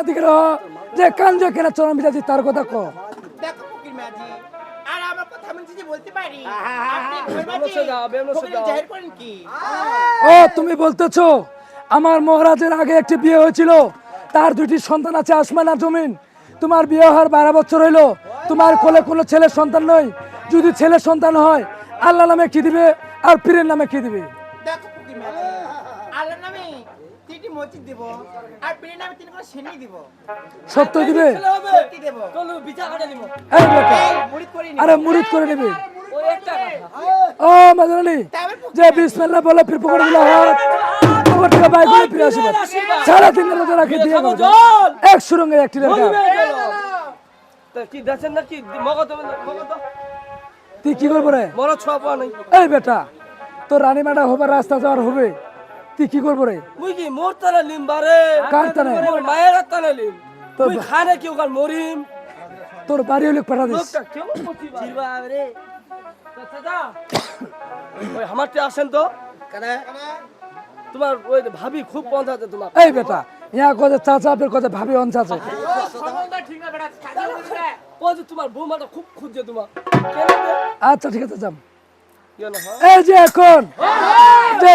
দিকে যে কাঞ্জে কেনা চরম বিজাজি তার কথা ক। দেখো ফকির মাঝি আর আমার কথা আমি যদি বলতে পারি আপনি জাহির করেন কি? ও তুমি বলতেছো আমার মহারাজের আগে একটি বিয়ে হয়েছিল, তার দুটি সন্তান আছে আসমান আর জমিন। তোমার বিয়ে হওয়ার 12 বছর হইলো, তোমার কোলে কোনো ছেলের সন্তান নয়। যদি ছেলের সন্তান হয় আল্লাহ নামে কি দিবে আর পীরের নামে কি দিবে? দেখো ফকির মাঝি আল্লাহর নামে 3টি মসজিদ দেব আর পীরের নামে 3 করে সেনি দিব। সত্য দিবে? সত্যি দেব। চলো বিচার করে দিব। এই বেটা, মুরিদ করে আরে মুরিদ করে নেবে। ওই একটা কথা। ও মাদারানি যে বিসমিল্লাহ বলে ফির পকড় দিলা হাত পকড় থেকে বাইক করে ফিরে আসবে। সারা দিন রোজা রাখে দিয়ে খাবো গেল জল। এক সুরঙ্গে একটি রেখা। তো কি দেখছেন না কি মগত তুই কি করবো রে? বড় ছোয়া পাওয়া নাই। এই বেটা, তো রানীমাটা হবার রাস্তা যাওয়ার হবে, তুই কি করবো রে? মুই কি মোর তানে লিম বারে কার তানে? মোর মায়ের তানে লিম তো তুই খানে কেউ কাল মরিম তোর বাড়ি হলে পাঠা দিস। লোকটা কেমন করছি জিরবা রে চাচা ওই আমারতে আসেন তো কানা তোমার ওই ভাবি খুব বন্ধ আছে তোমার এই বেটা ইয়া কথা চাচা আপের কথা ভাবি অন চাচা। ওই যে তোমার বৌমাটা খুব খুঁজছে তোমার কেন রে? আচ্ছা ঠিক আছে যাম। কেন হয় এই যে এখন যে